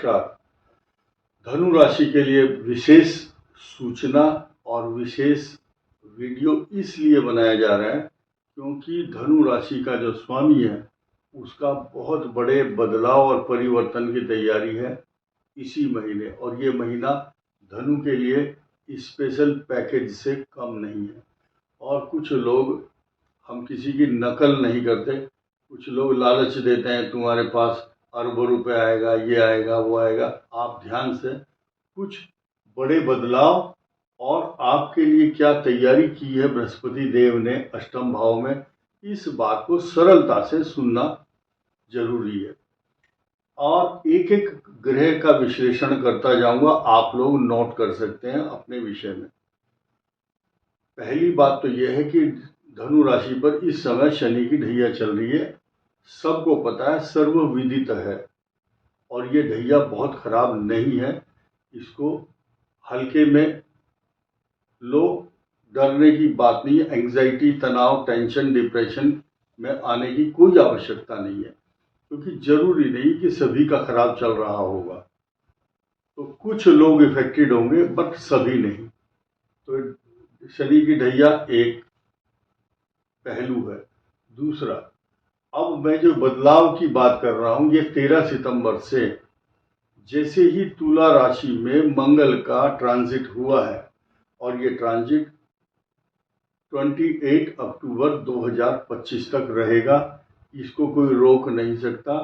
नमस्कार। धनु राशि के लिए विशेष सूचना और विशेष वीडियो इसलिए बनाया जा रहा है क्योंकि धनु राशि का जो स्वामी है उसका बहुत बड़े बदलाव और परिवर्तन की तैयारी है इसी महीने, और ये महीना धनु के लिए स्पेशल पैकेज से कम नहीं है। और कुछ लोग, हम किसी की नकल नहीं करते, कुछ लोग लालच देते हैं तुम्हारे पास अरबों रुपए आएगा, ये आएगा, वो आएगा। आप ध्यान से कुछ बड़े बदलाव और आपके लिए क्या तैयारी की है बृहस्पति देव ने अष्टम भाव में, इस बात को सरलता से सुनना जरूरी है। और एक एक ग्रह का विश्लेषण करता जाऊंगा, आप लोग नोट कर सकते हैं अपने विषय में। पहली बात तो यह है कि धनु राशि पर इस समय शनि की ढैया चल रही है। सबको पता है, सर्वविदित है, और ये ढैया बहुत खराब नहीं है। इसको हल्के में लो, डरने की बात नहीं है। एंग्जाइटी, तनाव, टेंशन, डिप्रेशन में आने की कोई आवश्यकता नहीं है, क्योंकि जरूरी नहीं कि सभी का खराब चल रहा होगा। तो कुछ लोग इफेक्टेड होंगे बट सभी नहीं। तो शनि की ढैया एक पहलू है। दूसरा, अब मैं जो बदलाव की बात कर रहा हूं, ये 13 सितंबर से जैसे ही तुला राशि में मंगल का ट्रांजिट हुआ है, और ये ट्रांजिट 28 अक्टूबर 2025 तक रहेगा, इसको कोई रोक नहीं सकता।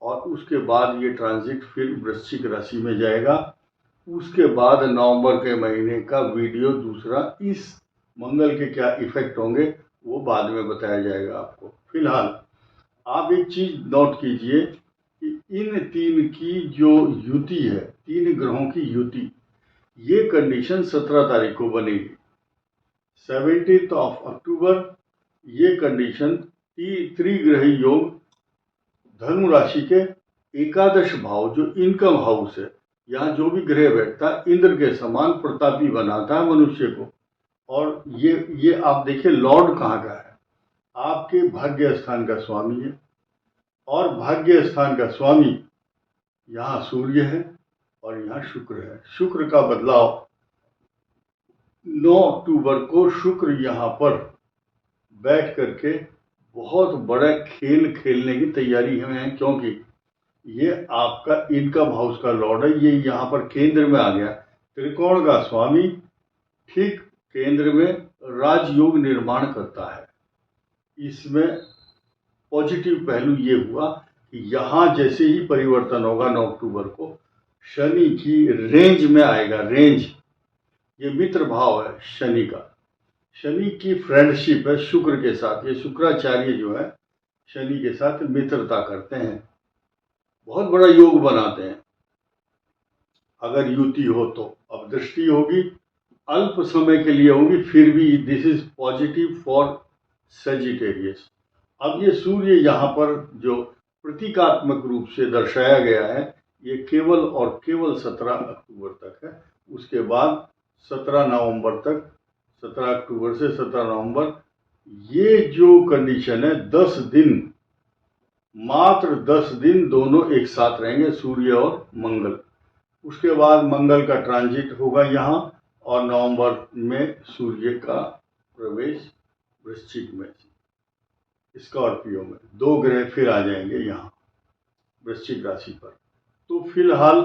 और उसके बाद ये ट्रांजिट फिर वृश्चिक राशि में जाएगा। उसके बाद नवंबर के महीने का वीडियो दूसरा, इस मंगल के क्या इफेक्ट होंगे वो बाद में बताया जाएगा आपको। फिलहाल आप एक चीज नोट कीजिए कि इन तीन की जो युति है, तीन ग्रहों की युति, ये कंडीशन 17 तारीख को बनेगी। 17 अक्टूबर ये कंडीशन त्रिग्रही योग धनु राशि के एकादश भाव, जो इनकम हाउस है, यहाँ जो भी ग्रह बैठता है इंद्र के समान प्रतापी बनाता है मनुष्य को। और ये आप देखिए लॉर्ड कहाँ का है, आपके भाग्य स्थान का स्वामी है। और भाग्य स्थान का स्वामी यहाँ सूर्य है और यहाँ शुक्र है। शुक्र का बदलाव 9 अक्टूबर को शुक्र यहाँ पर बैठ करके बहुत बड़ा खेल खेलने की तैयारी में है, क्योंकि ये आपका इनकम हाउस का लॉर्ड है। ये यहाँ पर केंद्र में आ गया, त्रिकोण का स्वामी ठीक केंद्र में राजयोग निर्माण करता है। इसमें पॉजिटिव पहलू ये हुआ कि यहाँ जैसे ही परिवर्तन होगा 9 अक्टूबर को, शनि की रेंज में आएगा। रेंज ये मित्र भाव है शनि का, शनि की फ्रेंडशिप है शुक्र के साथ। ये शुक्राचार्य जो है शनि के साथ मित्रता करते हैं, बहुत बड़ा योग बनाते हैं अगर युति हो तो। अब दृष्टि होगी, अल्प समय के लिए होगी, फिर भी this is positive for Sagittarius. अब ये सूर्य यहाँ पर जो प्रतीकात्मक रूप से दर्शाया गया है, ये केवल और केवल 17 अक्टूबर तक है। उसके बाद 17 नवंबर तक, 17 अक्टूबर से 17 नवंबर, ये जो कंडीशन है 10 दिन, मात्र 10 दिन दोनों एक साथ रहेंगे, सूर्य और मंगल। उसके बाद मंगल का ट्रांजिट होगा यहाँ, और नवंबर में सूर्य का प्रवेश वृश्चिक में, स्कॉर्पियो में। 2 ग्रह फिर आ जाएंगे यहाँ वृश्चिक राशि पर। तो फिलहाल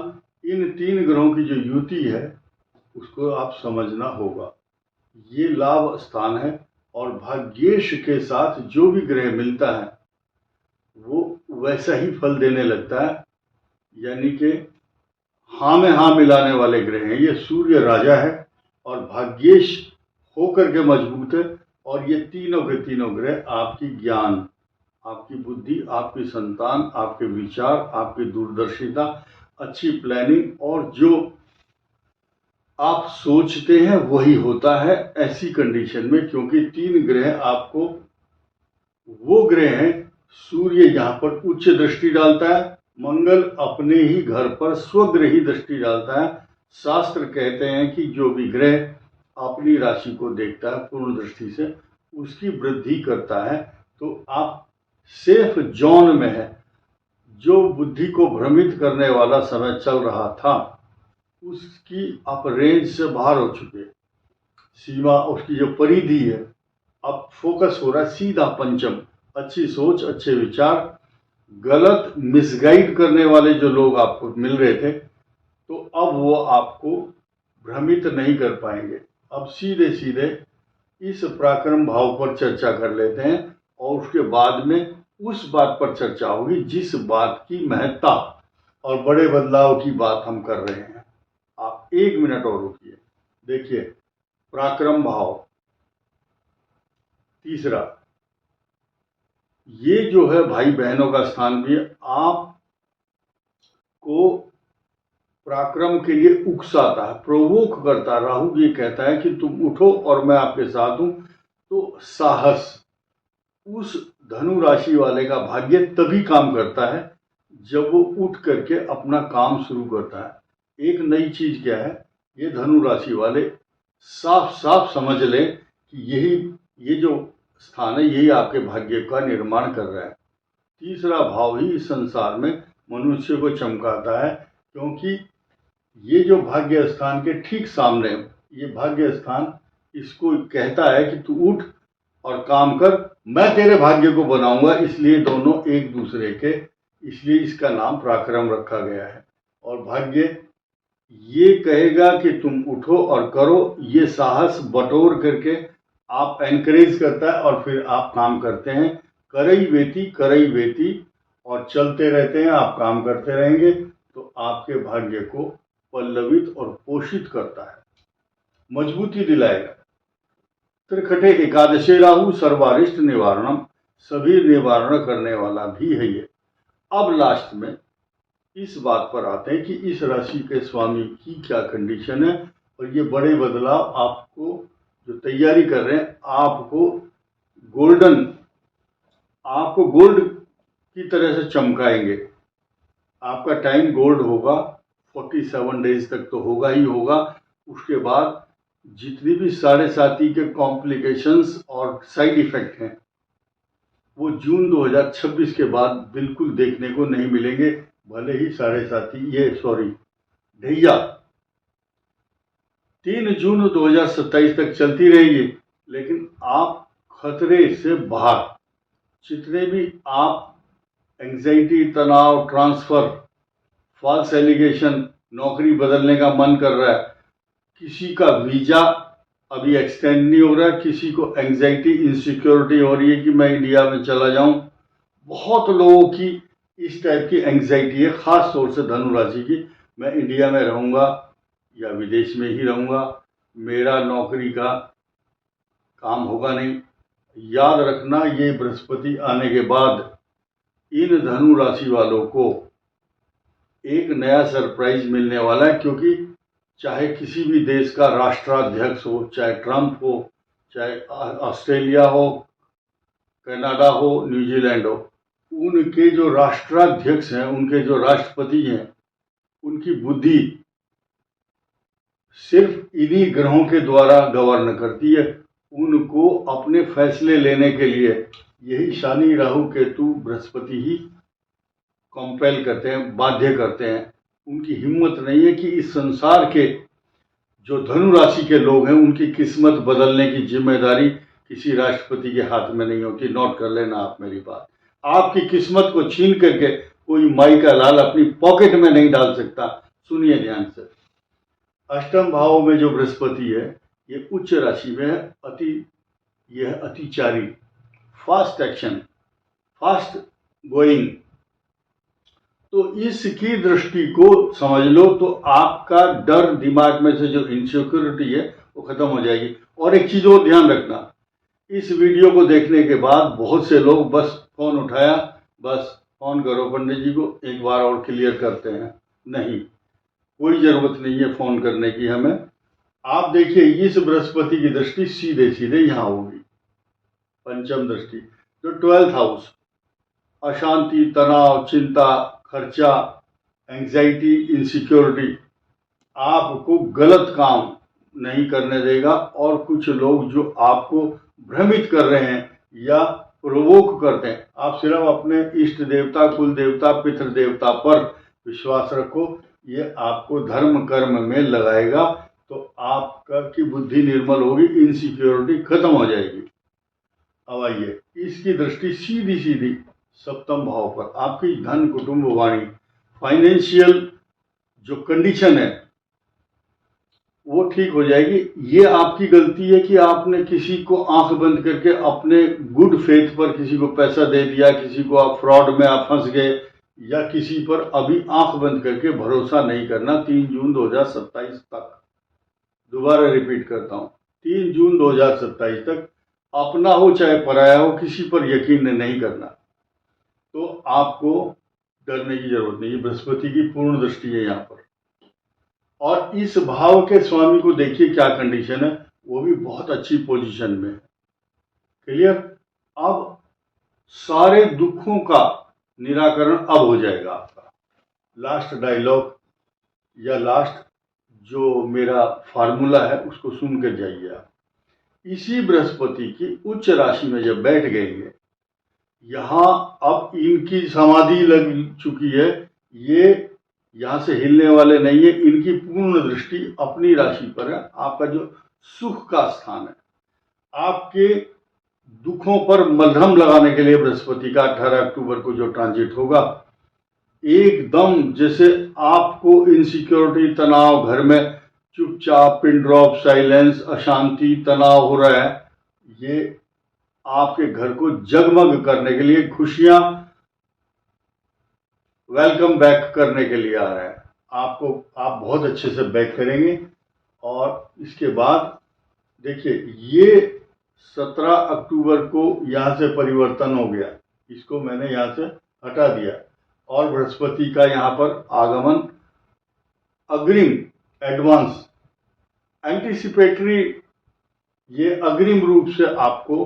इन 3 ग्रहों की जो युति है उसको आप समझना होगा। ये लाभ स्थान है, और भाग्येश के साथ जो भी ग्रह मिलता है वो वैसा ही फल देने लगता है, यानी कि हाँ में हाँ मिलाने वाले ग्रह हैं। ये सूर्य राजा है और भाग्येश होकर के मजबूत है। और ये तीनों के तीनों ग्रह आपकी ज्ञान, आपकी बुद्धि, आपकी संतान, आपके विचार, आपकी दूरदर्शिता, अच्छी प्लानिंग, और जो आप सोचते हैं वही होता है ऐसी कंडीशन में। क्योंकि 3 ग्रह आपको वो ग्रह हैं, सूर्य यहाँ पर उच्च दृष्टि डालता है, मंगल अपने ही घर पर स्वग्रही दृष्टि डालता है। शास्त्र कहते हैं कि जो भी ग्रह अपनी राशि को देखता है पूर्ण दृष्टि से, उसकी वृद्धि करता है। तो आप सेफ जोन में है। जो बुद्धि को भ्रमित करने वाला समय चल रहा था उसकी आप रेंज से बाहर हो चुके, सीमा उसकी जो परिधि है अब फोकस हो रहा है सीधा पंचम, अच्छी सोच, अच्छे विचार। गलत मिसगाइड करने वाले जो लोग आपको मिल रहे थे तो अब वो आपको भ्रमित नहीं कर पाएंगे। अब सीधे सीधे इस पराक्रम भाव पर चर्चा कर लेते हैं और उसके बाद में उस बात पर चर्चा होगी जिस बात की महत्ता और बड़े बदलाव की बात हम कर रहे हैं। आप 1 मिनट और रुकिए। देखिए, पराक्रम भाव तीसरा, ये जो है भाई बहनों का स्थान भी आपको पराक्रम के लिए उकसाता है, प्रोवोक करता है। राहु ये कहता है कि तुम उठो और मैं आपके साथ हूं। तो साहस, उस धनु राशि वाले का भाग्य तभी काम करता है जब वो उठ करके अपना काम शुरू करता है। एक नई चीज क्या है, ये धनु राशि वाले साफ साफ समझ लें कि ये जो स्थान है यही आपके भाग्य का निर्माण कर रहा है। तीसरा भाव ही इस संसार में मनुष्य को चमकाता है, क्योंकि ये जो भाग्य स्थान के ठीक सामने, ये भाग्य स्थान इसको कहता है कि तू उठ और काम कर, मैं तेरे भाग्य को बनाऊंगा। इसलिए दोनों एक दूसरे के, इसलिए इसका नाम पराक्रम रखा गया है। और भाग्य ये कहेगा कि तुम उठो और करो, ये साहस बटोर करके आप एनकरेज करता है और फिर आप काम करते हैं। करई वेती और चलते रहते हैं, आप काम करते रहेंगे तो आपके भाग्य को पल्लवित और पोषित करता है, मजबूती दिलाएगा। त्रिखटे एकादशे राहु सर्वारिष्ट निवारणम, सभी निवारण करने वाला भी है ये। अब लास्ट में इस बात पर आते हैं कि इस राशि के स्वामी की क्या कंडीशन है और ये बड़े बदलाव आपको जो तैयारी कर रहे हैं आपको गोल्ड की तरह से चमकाएंगे। आपका टाइम गोल्ड होगा, 47 डेज तक तो होगा ही होगा। उसके बाद जितनी भी साढ़े साती के कॉम्प्लिकेशंस और साइड इफेक्ट हैं वो जून 2026 के बाद बिल्कुल देखने को नहीं मिलेंगे। भले ही ढैया 3 जून 2027 तक चलती रहेगी, लेकिन आप खतरे से बाहर, जितने भी आप एंजाइटी, तनाव, ट्रांसफर, फॉल्स एलिगेशन, नौकरी बदलने का मन कर रहा है, किसी का वीजा अभी एक्सटेंड नहीं हो रहा है, किसी को एंजाइटी, इनसिक्योरिटी हो रही है कि मैं इंडिया में चला जाऊं। बहुत लोगों की इस टाइप की एंजाइटी है, खास तौर से धनु राशि की, मैं इंडिया में रहूंगा या विदेश में ही रहूंगा, मेरा नौकरी का काम होगा नहीं। याद रखना, ये बृहस्पति आने के बाद इन धनु राशि वालों को एक नया सरप्राइज मिलने वाला है, क्योंकि चाहे किसी भी देश का राष्ट्राध्यक्ष हो, चाहे ट्रंप हो, चाहे ऑस्ट्रेलिया हो, कनाडा हो, न्यूजीलैंड हो, उनके जो राष्ट्राध्यक्ष हैं, उनके जो राष्ट्रपति हैं, उनकी बुद्धि सिर्फ इन्हीं ग्रहों के द्वारा गवर्न करती है। उनको अपने फैसले लेने के लिए यही शनि, राहु, केतु, बृहस्पति ही कंपेल करते हैं, बाध्य करते हैं। उनकी हिम्मत नहीं है कि इस संसार के जो धनु राशि के लोग हैं उनकी किस्मत बदलने की जिम्मेदारी किसी राष्ट्रपति के हाथ में नहीं होती। नोट कर लेना आप मेरी बात। आपकी किस्मत को छीन करके कोई माई का लाल अपनी पॉकेट में नहीं डाल सकता। सुनिए ध्यान से। अष्टम भाव में जो बृहस्पति है ये उच्च राशि में है, यह अतिचारी, फास्ट एक्शन, फास्ट गोइंग। तो इसकी दृष्टि को समझ लो तो आपका डर, दिमाग में से जो इनसिक्योरिटी है वो खत्म हो जाएगी। और एक चीज और ध्यान रखना, इस वीडियो को देखने के बाद बहुत से लोग बस फोन उठाया, बस फोन करो पंडित जी को, एक बार और क्लियर करते हैं। नहीं, कोई जरूरत नहीं है फोन करने की हमें। आप देखिए, इस बृहस्पति की दृष्टि सीधे सीधे यहां होगी, पंचम दृष्टि, जो 12th हाउस, अशांति, तनाव, चिंता, खर्चा, एंजाइटी, इनसिक्योरिटी, आपको गलत काम नहीं करने देगा। और कुछ लोग जो आपको भ्रमित कर रहे हैं या प्रोवोक करते हैं। आप सिर्फ अपने इष्ट देवता, कुल देवता, पितृ देवता पर विश्वास रखो, ये आपको धर्म कर्म में लगाएगा तो आपका की बुद्धि निर्मल होगी, इनसिक्योरिटी खत्म हो जाएगी। अब आइए, इसकी दृष्टि सीधी सीधी सप्तम भाव पर, आपकी धन, कुटुंब, वाणी, फाइनेंशियल जो कंडीशन है वो ठीक हो जाएगी। ये आपकी गलती है कि आपने किसी को आंख बंद करके अपने गुड फेथ पर किसी को पैसा दे दिया, किसी को आप फ्रॉड में आप फंस गए, या किसी पर अभी आंख बंद करके भरोसा नहीं करना। 3 जून 2027 तक, दोबारा रिपीट करता हूं, 3 जून 2027 तक अपना हो चाहे पराया हो, किसी पर यकीन नहीं करना। तो आपको डरने की जरूरत नहीं है। बृहस्पति की पूर्ण दृष्टि है यहाँ पर। और इस भाव के स्वामी को देखिए क्या कंडीशन है, वो भी बहुत अच्छी पोजीशन में है। क्लियर? अब सारे दुखों का निराकरण अब हो जाएगा आपका। लास्ट डायलॉग या लास्ट जो मेरा फार्मूला है उसको सुन कर जाइए आप। इसी बृहस्पति की उच्च राशि में जब बैठ गएंगे, यहाँ अब इनकी समाधि लग चुकी है, ये यहाँ से हिलने वाले नहीं है। इनकी पूर्ण दृष्टि अपनी राशि पर है, आपका जो सुख का स्थान है। आपके दुखों पर मलहम लगाने के लिए बृहस्पति का 18 अक्टूबर को जो ट्रांजिट होगा, एकदम जैसे आपको इनसिक्योरिटी, तनाव, घर में चुपचाप, पिन ड्रॉप साइलेंस, अशांति, तनाव हो रहा है, ये आपके घर को जगमग करने के लिए, खुशियां वेलकम बैक करने के लिए आ रहा है। आप बहुत अच्छे से बैक करेंगे। और इसके बाद देखिए, ये 17 अक्टूबर को यहाँ से परिवर्तन हो गया, इसको मैंने यहाँ से हटा दिया, और बृहस्पति का यहाँ पर आगमन अग्रिम, एडवांस, एंटीसिपेटरी, ये अग्रिम रूप से आपको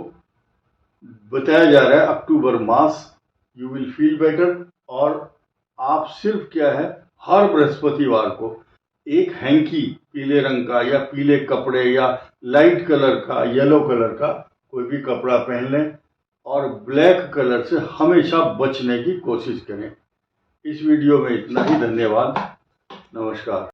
बताया जा रहा है। अक्टूबर मास यू विल फील बेटर। और आप सिर्फ क्या है, हर बृहस्पतिवार को एक हैंकी पीले रंग का या पीले कपड़े या लाइट कलर का, येलो कलर का कोई भी कपड़ा पहन लें, और ब्लैक कलर से हमेशा बचने की कोशिश करें। इस वीडियो में इतना ही। धन्यवाद, नमस्कार।